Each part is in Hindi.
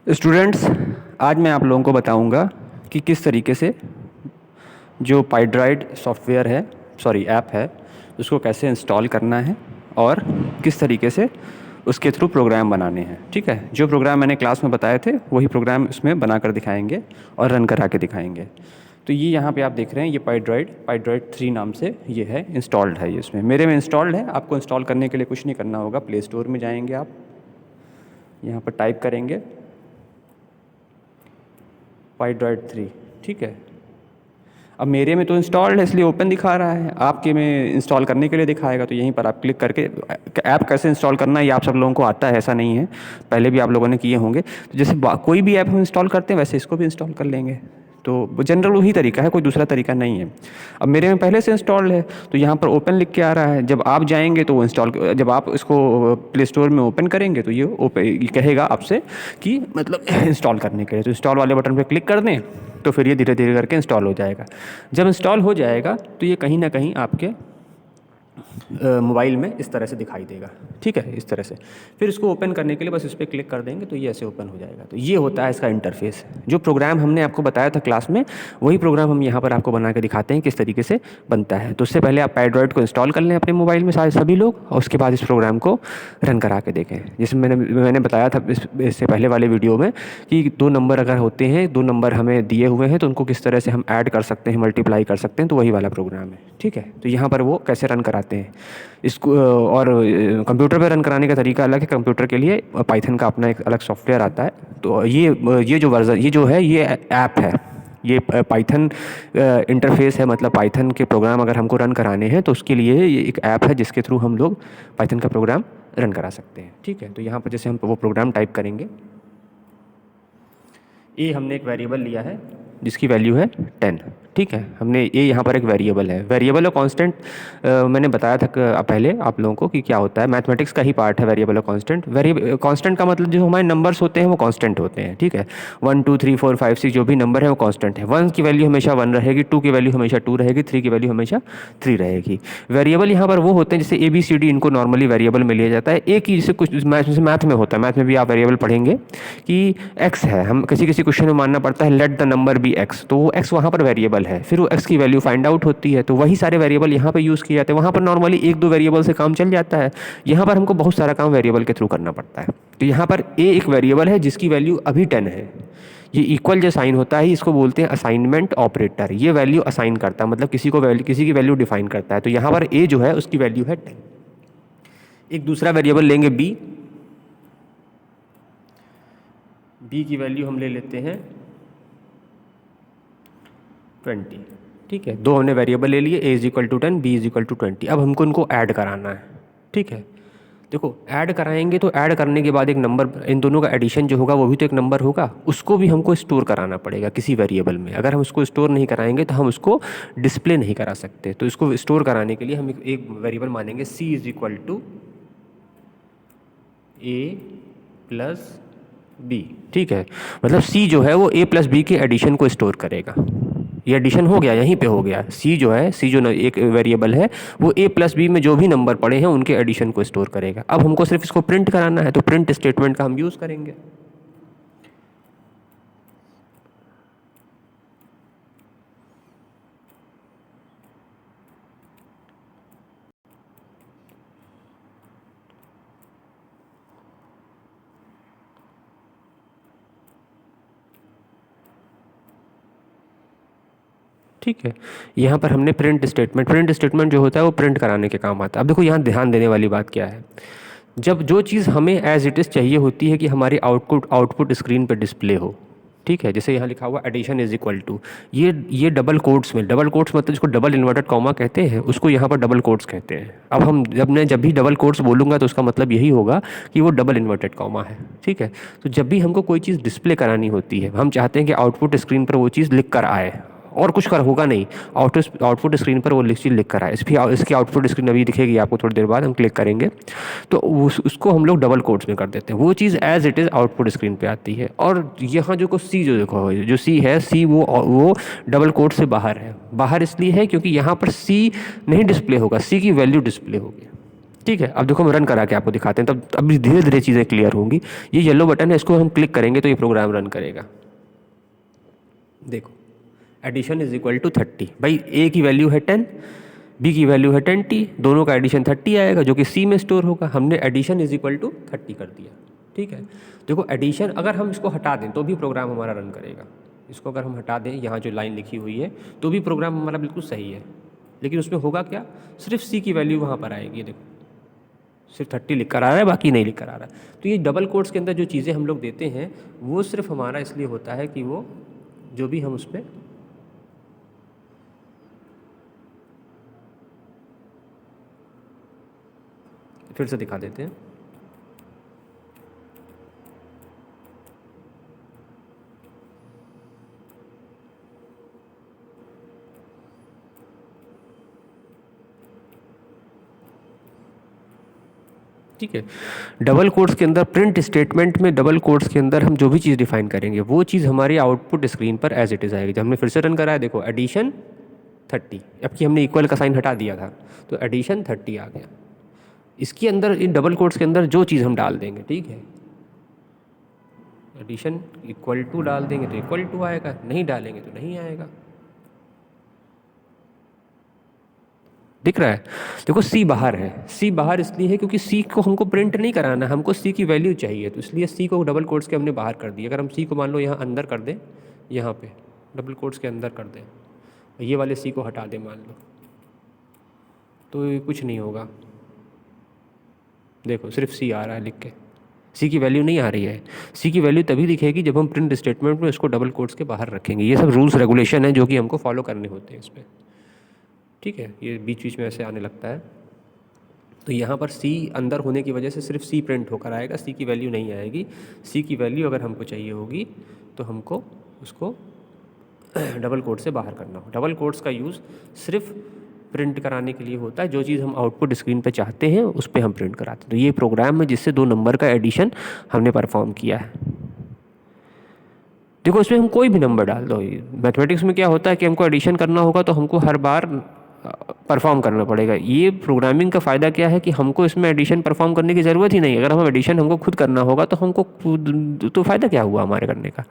स्टूडेंट्स, आज मैं आप लोगों को बताऊंगा कि किस तरीके से जो पाइड्राइड सॉफ्टवेयर है, ऐप है, उसको कैसे इंस्टॉल करना है और किस तरीके से उसके थ्रू प्रोग्राम बनाने हैं। ठीक है, जो प्रोग्राम मैंने क्लास में बताए थे वही प्रोग्राम इसमें बनाकर दिखाएंगे और रन करा के दिखाएंगे। तो ये यहाँ पे आप देख रहे हैं, ये पाइड्राइड 3 नाम से ये है, इंस्टॉल्ड है। ये इसमें मेरे में इंस्टॉल्ड है। आपको इंस्टॉल करने के लिए कुछ नहीं करना होगा। प्ले स्टोर में जाएंगे, आप यहाँ पर टाइप करेंगे पाइड्राइड 3। ठीक है, अब मेरे में तो इंस्टॉल्ड है इसलिए ओपन दिखा रहा है, आपके में इंस्टॉल करने के लिए दिखाएगा। तो यहीं पर आप क्लिक करके ऐप कैसे इंस्टॉल करना है ये आप सब लोगों को आता है, ऐसा नहीं है, पहले भी आप लोगों ने किए होंगे। तो जैसे कोई भी ऐप हम इंस्टॉल करते हैं वैसे इसको भी इंस्टॉल कर लेंगे। तो जनरल वही तरीका है, कोई दूसरा तरीका नहीं है। अब मेरे में पहले से इंस्टॉल्ड है तो यहाँ पर ओपन लिख के आ रहा है। जब आप जाएंगे तो वो इंस्टॉल, जब आप इसको प्ले स्टोर में ओपन करेंगे तो ये कहेगा आपसे कि मतलब इंस्टॉल करने के लिए, तो इंस्टॉल वाले बटन पर क्लिक कर दें तो फिर ये धीरे धीरे करके इंस्टॉल हो जाएगा। जब इंस्टॉल हो जाएगा तो ये कहीं ना कहीं आपके मोबाइल में इस तरह से दिखाई देगा। ठीक है, इस तरह से। फिर इसको ओपन करने के लिए बस इस पर क्लिक कर देंगे तो ये ऐसे ओपन हो जाएगा। तो ये होता है इसका इंटरफेस। जो प्रोग्राम हमने आपको बताया था क्लास में वही प्रोग्राम हम यहाँ पर आपको बना के दिखाते हैं किस तरीके से बनता है। तो उससे पहले आप पैड्रॉइड को इंस्टॉल कर लें अपने मोबाइल में सारे सभी लोग, और उसके बाद इस प्रोग्राम को रन करा के देखें। जिसमें मैंने बताया था इससे पहले वाले वीडियो में कि 2 नंबर अगर होते हैं, 2 नंबर हमें दिए हुए हैं तो उनको किस तरह से हम ऐड कर सकते हैं, मल्टीप्लाई कर सकते हैं, तो वही वाला प्रोग्राम है। ठीक है, तो यहाँ पर वो कैसे रन कराते हैं इसको। और कंप्यूटर पे रन कराने का तरीका अलग है। कंप्यूटर के लिए पाइथन का अपना एक अलग सॉफ्टवेयर आता है। तो ये जो वर्जन, ये जो है, ये ऐप है, ये पाइथन इंटरफेस है। मतलब पाइथन के प्रोग्राम अगर हमको रन कराने हैं तो उसके लिए ये एक ऐप है जिसके थ्रू हम लोग पाइथन का प्रोग्राम रन करा सकते हैं। ठीक है, तो यहाँ पर जैसे हम वो प्रोग्राम टाइप करेंगे, ए हमने एक वेरिएबल लिया है जिसकी वैल्यू है 10। ठीक है, हमने ए यहाँ पर एक वेरिएबल है। वेरिएबल और कांस्टेंट मैंने बताया था पहले आप लोगों को कि क्या होता है, मैथमेटिक्स का ही पार्ट है वेरिएबल और कांस्टेंट। कांस्टेंट का मतलब जो हमारे नंबर्स होते हैं वो कांस्टेंट होते हैं। ठीक है, 1 2 3 4 5 6 जो भी नंबर है वो कांस्टेंट है। 1 की वैल्यू हमेशा 1 रहेगी, 2 की वैल्यू हमेशा 2 रहेगी, 3 की वैल्यू हमेशा 3 रहेगी। वेरिएबल यहाँ पर वो होते हैं जैसे ए बी सी डी, इनको नॉर्मली वेरिएबल में लिया जाता है। एक ही जैसे कुछ मैथ में होता है, मैथ में भी आप वेरिएबल पढ़ेंगे कि एक्स है, हम किसी किसी क्वेश्चन में मानना पड़ता है let the number be X, तो वो एक्स वहाँ पर वेरिएबल है, फिर वो एक्स की वैल्यू फाइंड आउट होती है। तो वही सारे वेरिएबल यहाँ पे यूज़ किए जाते हैं। वहाँ पर नॉर्मली 1-2 वेरिएबल से काम चल जाता है, यहाँ पर हमको बहुत सारा काम वेरिएबल के थ्रू करना पड़ता है। तो यहाँ पर ए एक वेरिएबल है जिसकी वैल्यू अभी 10 है। ये इक्वल जो साइन होता है इसको बोलते हैं असाइनमेंट ऑपरेटर। ये वैल्यू असाइन करता है, मतलब किसी की वैल्यू डिफाइन करता है। तो यहाँ पर ए जो है उसकी वैल्यू है 10। एक दूसरा वेरिएबल लेंगे बी की वैल्यू हम ले लेते हैं 20। ठीक है, 2 हमने वेरिएबल ले लिए, a = 10, b = 20। अब हमको इनको ऐड कराना है। ठीक है, देखो ऐड कराएंगे तो ऐड करने के बाद एक नंबर, इन दोनों का एडिशन जो होगा वो भी तो एक नंबर होगा, उसको भी हमको स्टोर कराना पड़ेगा किसी वेरिएबल में। अगर हम उसको स्टोर नहीं कराएंगे तो हम उसको डिस्प्ले नहीं करा सकते। तो इसको स्टोर कराने के लिए हम एक वेरिएबल मानेंगे c = a + b। ठीक है, मतलब c जो है वो a + b के एडिशन को स्टोर करेगा। ये एडिशन हो गया, यहीं पे हो गया। c जो है, c जो एक वेरिएबल है वो a + b में जो भी नंबर पड़े हैं उनके एडिशन को स्टोर करेगा। अब हमको सिर्फ इसको प्रिंट कराना है तो प्रिंट स्टेटमेंट का हम यूज़ करेंगे। ठीक है, यहाँ पर हमने प्रिंट स्टेटमेंट जो होता है वो प्रिंट कराने के काम आता है। अब देखो यहाँ ध्यान देने वाली बात क्या है, जब जो चीज़ हमें एज इट इज़ चाहिए होती है कि हमारी आउटपुट स्क्रीन पे डिस्प्ले हो। ठीक है, जैसे यहाँ लिखा हुआ एडिशन = ये डबल कोट्स में, डबल कोट्स मतलब जिसको डबल इन्वर्टेड कॉमा कहते हैं उसको यहाँ पर डबल कोट्स कहते हैं। अब हम जब भी डबल कोट्स बोलूँगा तो उसका मतलब यही होगा कि वो डबल इन्वर्टेड कॉमा है। ठीक है, तो जब भी हमको कोई चीज़ डिस्प्ले करानी होती है, हम चाहते हैं कि आउटपुट स्क्रीन पर वो चीज़ लिख कर आए और कुछ कर होगा नहीं, आउटपुट स्क्रीन पर वो चीज़ लिख कर आए। इसकी आउटपुट स्क्रीन अभी दिखेगी आपको थोड़ी देर बाद, हम क्लिक करेंगे तो उसको हम लोग डबल कोट्स में कर देते हैं। वो चीज़ as it is output screen पे आती है। और यहाँ जो सी जो देखो, जो सी है, सी वो डबल कोट से बाहर है। बाहर इसलिए है क्योंकि यहाँ पर सी नहीं डिस्प्ले होगा, सी की वैल्यू डिस्प्ले होगी। ठीक है, अब देखो हम रन करा के आपको दिखाते हैं, तब अभी धीरे धीरे चीज़ें क्लियर होंगी। ये येलो बटन है, इसको हम क्लिक करेंगे तो ये प्रोग्राम रन करेगा। देखो एडिशन इज इक्वल टू 30, भाई ए की वैल्यू है 10, बी की वैल्यू है 20, दोनों का एडिशन 30 आएगा जो कि सी में स्टोर होगा। हमने एडिशन इज इक्वल टू 30 कर दिया। ठीक है, देखो एडिशन अगर हम इसको हटा दें तो भी प्रोग्राम हमारा रन करेगा। इसको अगर हम हटा दें, यहाँ जो लाइन लिखी हुई है, तो भी प्रोग्राम हमारा बिल्कुल सही है, लेकिन उसमें होगा क्या, सिर्फ सी की वैल्यू वहाँ पर आएगी। देखो सिर्फ 30 लिख कर आ रहा है, बाकी नहीं लिख कर आ रहा है। तो ये डबल कोट्स के अंदर जो चीज़ें हम लोग देते हैं वो सिर्फ हमारा इसलिए होता है कि वो जो भी हम उस पर फिर से दिखा देते हैं। ठीक है, डबल कोट्स के अंदर प्रिंट स्टेटमेंट में डबल कोट्स के अंदर हम जो भी चीज़ डिफाइन करेंगे वो चीज़ हमारी आउटपुट स्क्रीन पर एज इट इज़ आएगी। जब हमने फिर से रन करा है, देखो एडिशन 30, अब कि हमने इक्वल का साइन हटा दिया था तो एडिशन 30 आ गया। इसके अंदर इन डबल कोट्स के अंदर जो चीज़ हम डाल देंगे, ठीक है, एडिशन इक्वल टू डाल देंगे तो इक्वल टू आएगा, नहीं डालेंगे तो नहीं आएगा। दिख रहा है, देखो सी बाहर है, सी बाहर इसलिए है क्योंकि सी को हमको प्रिंट नहीं कराना, हमको सी की वैल्यू चाहिए, तो इसलिए सी को डबल कोट्स के हमने बाहर कर दिया। अगर हम सी को मान लो यहाँ अंदर कर दें, यहाँ पे डबल कोट्स के अंदर कर दें, ये वाले सी को हटा दें मान लो, तो ये कुछ नहीं होगा। देखो सिर्फ सी आ रहा है लिख के, सी की वैल्यू नहीं आ रही है। सी की वैल्यू तभी दिखेगी जब हम प्रिंट स्टेटमेंट में इसको डबल कोट्स के बाहर रखेंगे। ये सब रूल्स रेगुलेशन है जो कि हमको फॉलो करने होते हैं इसमें। ठीक है, ये बीच बीच में ऐसे आने लगता है। तो यहाँ पर सी अंदर होने की वजह से सिर्फ सी प्रिंट होकर आएगा, सी की वैल्यू नहीं आएगी। सी की वैल्यू अगर हमको चाहिए होगी तो हमको उसको डबल कोट से बाहर करना हो। डबल कोट्स का यूज़ सिर्फ प्रिंट कराने के लिए होता है, जो चीज़ हम आउटपुट स्क्रीन पे चाहते हैं उस पर हम प्रिंट कराते हैं। तो ये प्रोग्राम है जिससे दो नंबर का एडिशन हमने परफॉर्म किया है। देखो इसमें हम कोई भी नंबर डाल दो। मैथमेटिक्स में क्या होता है कि हमको एडिशन करना होगा तो हमको हर बार परफॉर्म करना पड़ेगा। ये प्रोग्रामिंग का फ़ायदा क्या है कि हमको इसमें एडिशन परफॉर्म करने की ज़रूरत ही नहीं। अगर हम एडिशन हमको खुद करना होगा तो हमको तो फ़ायदा क्या हुआ हमारे करने का।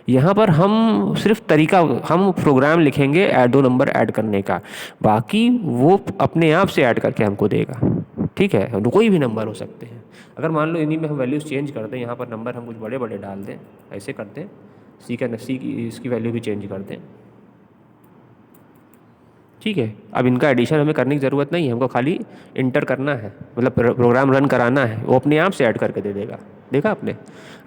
यहाँ पर हम सिर्फ तरीका, हम प्रोग्राम लिखेंगे ऐड दो नंबर ऐड करने का, बाकी वो अपने आप से ऐड करके हमको देगा। ठीक है, कोई भी नंबर हो सकते हैं। अगर मान लो इन्हीं में हम वैल्यूज़ चेंज कर दें, यहाँ पर नंबर हम कुछ बड़े बड़े डाल दें, ऐसे कर दें, सी की इसकी वैल्यू भी चेंज कर दें। ठीक है, अब इनका एडिशन हमें करने की ज़रूरत नहीं है, हमको खाली इंटर करना है, मतलब प्रोग्राम रन कराना है, वो अपने आप से ऐड करके दे देगा। देखा आपने,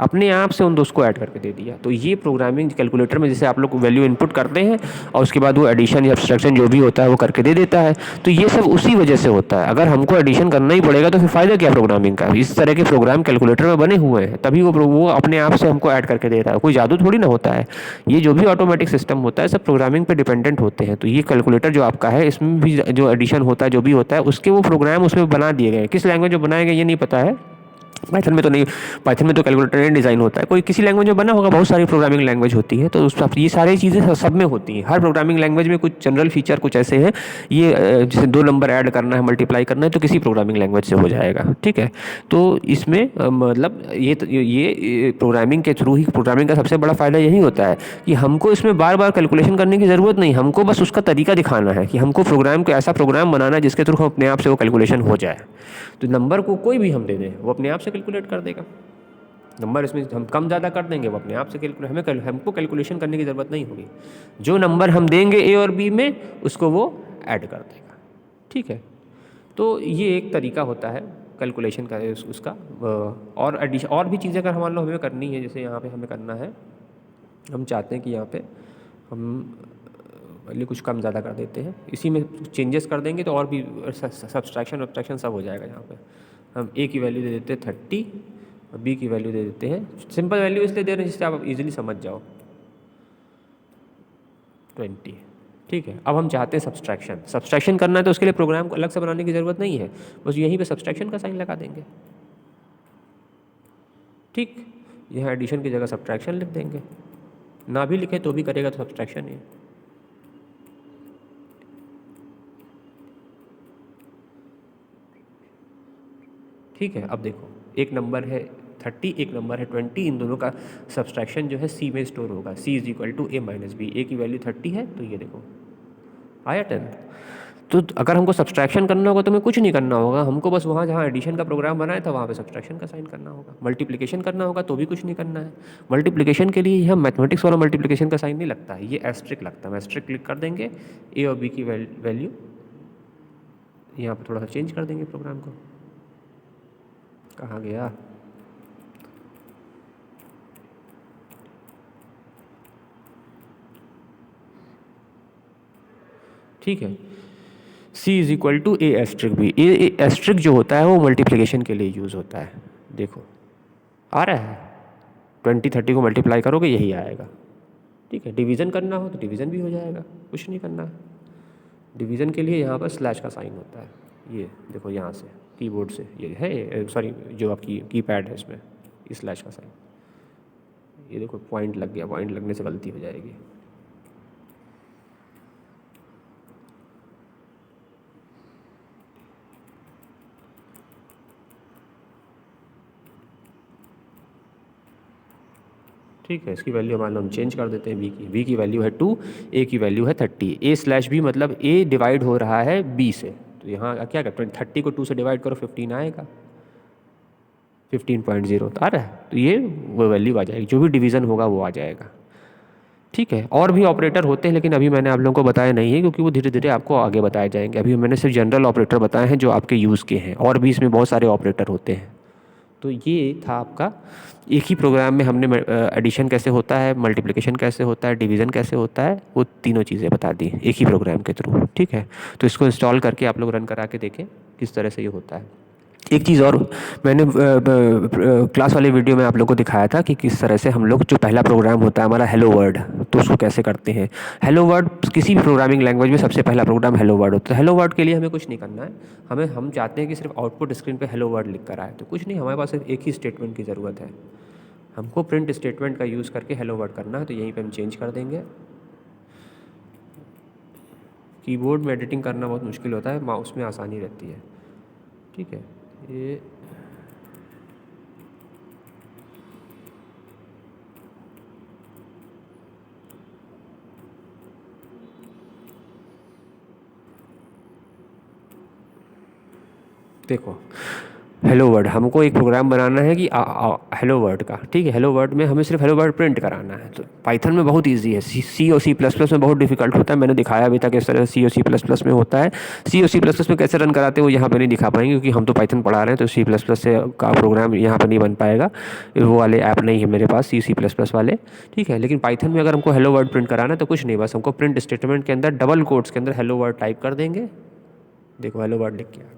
अपने आप से उन दोस्त को ऐड करके दे दिया। तो ये प्रोग्रामिंग कैलकुलेटर में जैसे आप लोग वैल्यू इनपुट करते हैं और उसके बाद वो एडिशन या सब्सट्रैक्शन जो भी होता है वो करके दे देता है। तो ये सब उसी वजह से होता है। अगर हमको एडिशन करना ही पड़ेगा तो फिर फ़ायदा क्या प्रोग्रामिंग का। इस तरह के प्रोग्राम कैलकुलेटर में बने हुए हैं, तभी वो अपने आप से हमको ऐड करके दे रहा है। कोई जादू थोड़ी ना होता है। ये जो भी ऑटोमेटिक सिस्टम होता है सब प्रोग्रामिंग पर डिपेंडेंट होते हैं। तो ये कैलकुलेटर जो आपका है, इसमें भी जो एडिशन होता है, जो भी होता है, उसके वो प्रोग्राम उसमें बना दिए गए हैं। किस लैंग्वेज में बनाए गए ये नहीं पता है, पाइथन में तो नहीं, पाइथन में तो कैलकुलेटर डिज़ाइन होता है। कोई किसी लैंग्वेज में बना होगा, बहुत सारी प्रोग्रामिंग लैंग्वेज होती है, तो उस ये सारी चीज़ें सब में होती हैं। हर प्रोग्रामिंग लैंग्वेज में कुछ जनरल फीचर कुछ ऐसे हैं। ये जैसे दो नंबर ऐड करना है, मल्टीप्लाई करना है, तो किसी प्रोग्रामिंग लैंग्वेज से हो जाएगा। ठीक है, तो इसमें मतलब ये प्रोग्रामिंग के थ्रू ही, प्रोग्रामिंग का सबसे बड़ा फ़ायदा यही होता है कि हमको इसमें बार बार कैलकुलेशन करने की ज़रूरत नहीं, हमको बस उसका तरीका दिखाना है कि हमको प्रोग्राम को ऐसा प्रोग्राम बनाना है जिसके थ्रू हम अपने आप से वो कैलकुलेशन हो जाए। तो नंबर को कोई भी हम दे दें वो अपने आप से कैलकुलेट कर देगा। नंबर इसमें हम कम ज़्यादा कर देंगे वो अपने आप से कैलकुलेट, हमको कैलकुलेशन करने की ज़रूरत नहीं होगी। जो नंबर हम देंगे ए और बी में उसको वो ऐड कर देगा। ठीक है, तो ये एक तरीका होता है कैलकुलेशन का उसका। और एडिशन और भी चीज़ें अगर मान लो हमें करनी है, जैसे यहाँ पे हमें करना है, हम चाहते हैं कि यहाँ पे हम वैल्यू कुछ कम ज़्यादा कर देते हैं, इसी में चेंजेस कर देंगे तो और भी सब्सट्रैक्शन वब्सट्रैक्शन सब हो जाएगा। यहाँ पे हम ए की वैल्यू दे देते हैं 30 और बी की वैल्यू दे देते हैं, सिंपल वैल्यू इसलिए दे रहे हैं जिससे आप इजीली समझ जाओ, 20। ठीक है, अब हम चाहते हैं सब्सट्रैक्शन करना है तो उसके लिए प्रोग्राम को अलग से बनाने की ज़रूरत नहीं है, बस यहीं पे सब्सट्रैक्शन का साइन लगा देंगे। ठीक, यहाँ एडिशन की जगह सब्सट्रैक्शन लिख देंगे, ना भी लिखे तो भी करेगा, तो सब्सट्रैक्शन ही। ठीक है, अब देखो एक नंबर है 30, एक नंबर है 20, इन दोनों का सब्सट्रैक्शन जो है सी में स्टोर होगा। C is equal to A minus B, A की वैल्यू 30 है तो ये देखो आया 10। तो अगर हमको सब्सट्रैक्शन करना होगा तो हमें कुछ नहीं करना होगा, हमको बस वहाँ जहाँ एडिशन का प्रोग्राम बनाया था वहाँ पे सब्सट्रैक्शन का साइन करना होगा। मल्टीप्लिकेशन करना होगा तो भी कुछ नहीं करना है। मल्टीप्लिकेशन के लिए हम मैथमेटिक्स वाला मल्टीप्लिकेशन का साइन नहीं लगता है, ये एस्ट्रिक लगता है। हम एस्ट्रिक क्लिक कर देंगे, ए और बी की वैल्यू यहाँ पर थोड़ा सा चेंज कर देंगे प्रोग्राम को। कहाँ गया? ठीक है, C is equal to A asterisk B. A asterisk जो होता है वो मल्टीप्लिकेशन के लिए यूज़ होता है। देखो आ रहा है, 20 30 को मल्टीप्लाई करोगे यही आएगा। ठीक है, डिवीज़न करना हो तो डिवीज़न भी हो जाएगा, कुछ नहीं करना है। डिवीज़न के लिए यहाँ पर स्लैश का साइन होता है, ये देखो यहाँ से कीबोर्ड से ये है, सॉरी जो आपकी कीपैड है इसमें स्लैश का साइन, ये देखो पॉइंट लग गया, पॉइंट लगने से गलती हो जाएगी। ठीक है, इसकी वैल्यू मान लो हम चेंज कर देते हैं बी की वैल्यू है 2, ए की वैल्यू है 30। ए स्लैश बी मतलब ए डिवाइड हो रहा है बी से, तो यहाँ क्या कर 30 को 2 से डिवाइड करो 15 आएगा, 15.0 तो आ रहा है, तो ये वो वैल्यू आ जाएगी, जो भी डिवीज़न होगा वो आ जाएगा। ठीक है, और भी ऑपरेटर होते हैं लेकिन अभी मैंने आप लोगों को बताया नहीं है क्योंकि वो धीरे धीरे आपको आगे बताए जाएंगे। अभी मैंने सिर्फ जनरल ऑपरेटर बताए हैं जो आपके यूज़ के हैं, और भी इसमें बहुत सारे ऑपरेटर होते हैं। तो ये था आपका एक ही प्रोग्राम में हमने एडिशन कैसे होता है, मल्टीप्लिकेशन कैसे होता है, डिवीज़न कैसे होता है, वो तीनों चीज़ें बता दी एक ही प्रोग्राम के थ्रू। ठीक है, तो इसको इंस्टॉल करके आप लोग रन करा के देखें किस तरह से ये होता है। एक चीज़ और मैंने क्लास वाले वीडियो में आप लोगों को दिखाया था कि किस तरह से हम लोग जो पहला प्रोग्राम होता है हमारा हेलो वर्ड, तो उसको कैसे करते हैं। हेलो वर्ड किसी भी प्रोग्रामिंग लैंग्वेज में सबसे पहला प्रोग्राम हेलो वर्ड होता है। हेलो वर्ड के लिए हमें कुछ नहीं करना है, हम चाहते हैं कि सिर्फ आउटपुट स्क्रीन पे हेलो वर्ड लिख कर आए, तो कुछ नहीं, हमारे पास सिर्फ एक ही स्टेटमेंट की ज़रूरत है। हमको प्रिंट स्टेटमेंट का यूज़ करके हेलो वर्ड करना है, तो यहीं पर हम चेंज कर देंगे। कीबोर्ड में एडिटिंग करना बहुत मुश्किल होता है, माउस में आसानी रहती है। ठीक है, ये देखो हेलो वर्ड, हमको एक प्रोग्राम बनाना है कि हेलो वर्ड का। ठीक है, हेलो वर्ड में हमें सिर्फ हेलो वर्ड प्रिंट कराना है। तो पाइथन में बहुत इजी है, सी और सी प्लस प्लस में बहुत डिफिकल्ट होता है। मैंने दिखाया अभी तक इस तरह सी और सी प्लस प्लस में होता है। सी और सी प्लस प्लस में कैसे रन कराते हैं वो यहाँ पर नहीं दिखा पाएंगे क्योंकि हम तो पाइथन पढ़ा रहे हैं, तो सी प्लस प्लस से का प्रोग्राम यहाँ पर नहीं बन पाएगा, वो वाले ऐप नहीं है मेरे पास सी प्लस प्लस वाले। ठीक है, लेकिन पाइथन में अगर हमको हेलो वर्ड प्रिंट कराना है तो कुछ नहीं, बस हमको प्रिंट स्टेटमेंट के अंदर डबल कोट्स के अंदर हेलो वर्ड टाइप कर देंगे। देखो हेलो वर्ड लिख के आ गया।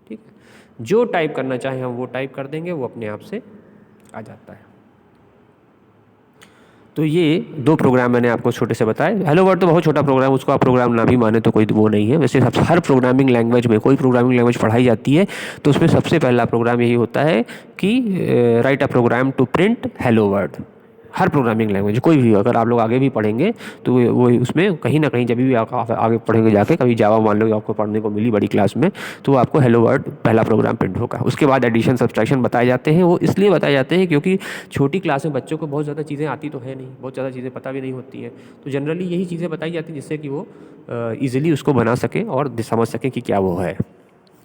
ठीक है, जो टाइप करना चाहें हम वो टाइप कर देंगे, वो अपने आप से आ जाता है। तो ये दो प्रोग्राम मैंने आपको छोटे से बताए। हेलो वर्ड तो बहुत छोटा प्रोग्राम, उसको आप प्रोग्राम ना भी माने तो कोई वो नहीं है। वैसे हर प्रोग्रामिंग लैंग्वेज में, कोई प्रोग्रामिंग लैंग्वेज पढ़ाई जाती है तो उसमें सबसे पहला प्रोग्राम यही होता है कि write a program to print hello world. हर प्रोग्रामिंग लैंग्वेज कोई भी, अगर आप लोग आगे भी पढ़ेंगे तो वो उसमें कहीं ना कहीं जब भी आप आगे पढ़ेंगे जाके, कभी जावा मान लो आपको पढ़ने को मिली बड़ी क्लास में, तो आपको हेलो वर्ड पहला प्रोग्राम प्रिंट होगा। उसके बाद एडिशन सब्सट्रैक्शन बताए जाते हैं। वो इसलिए बताए जाते हैं क्योंकि छोटी क्लास में बच्चों को बहुत ज़्यादा चीज़ें आती तो है नहीं, बहुत ज़्यादा चीज़ें पता भी नहीं होती हैं, तो जनरली यही चीज़ें बताई जाती हैं जिससे कि वो ईजिली उसको बना सकें और समझ सकें कि क्या वो है।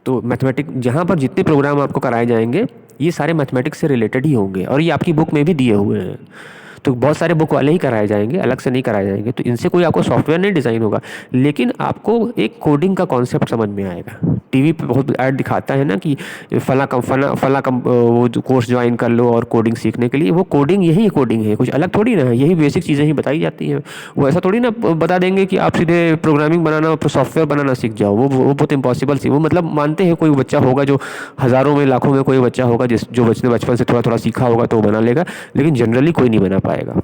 तो मैथमेटिक्स जहाँ पर जितने प्रोग्राम आपको कराए जाएंगे ये सारे मैथमेटिक्स से रिलेटेड ही होंगे, और ये आपकी बुक में भी दिए हुए हैं। तो बहुत सारे बुक वाले ही कराए जाएंगे, अलग से नहीं कराए जाएंगे। तो इनसे कोई आपको सॉफ्टवेयर नहीं डिज़ाइन होगा, लेकिन आपको एक कोडिंग का कॉन्सेप्ट समझ में आएगा। टीवी पे बहुत ऐड दिखाता है ना कि फला वो कोर्स ज्वाइन कर लो और कोडिंग सीखने के लिए, वो कोडिंग यही कोडिंग है, कुछ अलग थोड़ी ना है, यही बेसिक चीज़ें ही बताई जाती हैं। वो ऐसा थोड़ी ना बता देंगे कि आप सीधे प्रोग्रामिंग बनाना और सॉफ्टवेयर बनाना सीख जाओ, वो बहुत इंपॉसिबल सी। वो मतलब मानते हैं कोई बच्चा होगा जो हज़ारों में लाखों में कोई बच्चा होगा जो बचपन से थोड़ा थोड़ा सीखा होगा तो वो बना लेगा, लेकिन जनरली कोई नहीं बना पाएगा।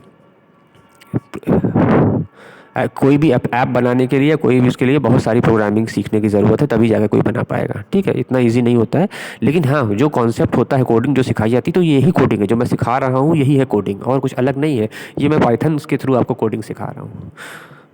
कोई भी ऐप बनाने के लिए, कोई भी उसके लिए बहुत सारी प्रोग्रामिंग सीखने की ज़रूरत है, तभी जाकर कोई बना पाएगा। ठीक है, इतना इजी नहीं होता है, लेकिन हाँ जो कॉन्सेप्ट होता है कोडिंग जो सिखाई जाती है, तो यही कोडिंग है जो मैं सिखा रहा हूँ, यही है कोडिंग, और कुछ अलग नहीं है। ये मैं पाइथन के थ्रू आपको कोडिंग सिखा रहा हूँ।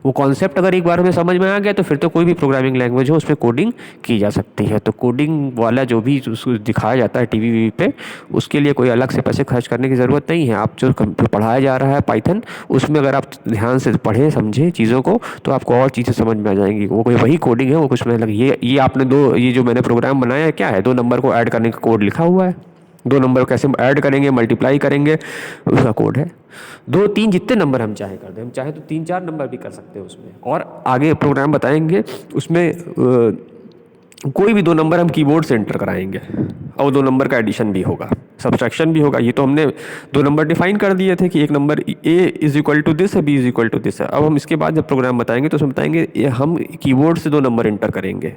वो कॉन्सेप्ट अगर एक बार हमें समझ में आ गया तो फिर तो कोई भी प्रोग्रामिंग लैंग्वेज हो उसमें कोडिंग की जा सकती है। तो कोडिंग वाला जो भी उसको दिखाया जाता है टीवी वीवी पे, उसके लिए कोई अलग से पैसे खर्च करने की ज़रूरत नहीं है। आप जो पढ़ाया जा रहा है पाइथन, उसमें अगर आप ध्यान से पढ़ें समझें चीज़ों को तो आपको और चीज़ें समझ में आ जाएंगी। वो कोई वही कोडिंग है, वो कुछ में अलग। ये आपने ये जो मैंने प्रोग्राम बनाया है क्या है, 2 नंबर को ऐड करने का कोड लिखा हुआ है। 2 नंबर कैसे ऐड करेंगे, मल्टीप्लाई करेंगे, उसका कोड है। 2 3 जितने नंबर हम चाहे कर दें, हम चाहे तो 3 4 नंबर भी कर सकते हैं उसमें। और आगे प्रोग्राम बताएंगे उसमें कोई भी 2 नंबर हम कीबोर्ड से एंटर कराएंगे और 2 नंबर का एडिशन भी होगा, सब्सट्रैक्शन भी होगा। ये तो हमने 2 नंबर डिफाइन कर दिए थे कि एक number A is equal to this है, B is equal to this है। अब हम इसके बाद जब प्रोग्राम बताएंगे तो उसमें बताएंगे हम कीबोर्ड से 2 नंबर एंटर करेंगे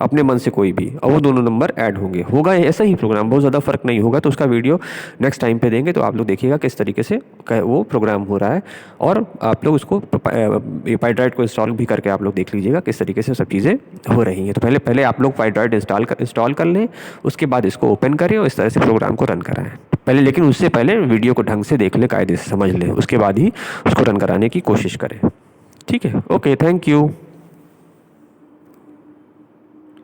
अपने मन से कोई भी, और वो दोनों नंबर ऐड होगा ऐसा ही प्रोग्राम, बहुत ज़्यादा फर्क नहीं होगा। तो उसका वीडियो नेक्स्ट टाइम पे देंगे तो आप लोग देखिएगा किस तरीके से वो प्रोग्राम हो रहा है। और आप लोग उसको पाइड्राइड को इंस्टॉल भी करके आप लोग देख लीजिएगा किस तरीके से सब चीज़ें हो रही हैं। तो पहले आप लोग पाइड्राइड इंस्टॉल कर लें, उसके बाद इसको ओपन करें और इस तरह से प्रोग्राम को रन कराएं पहले। लेकिन उससे पहले वीडियो को ढंग से देख लें, कायदे से समझ लें, उसके बाद ही उसको रन कराने की कोशिश करें। ठीक है, ओके, थैंक यू।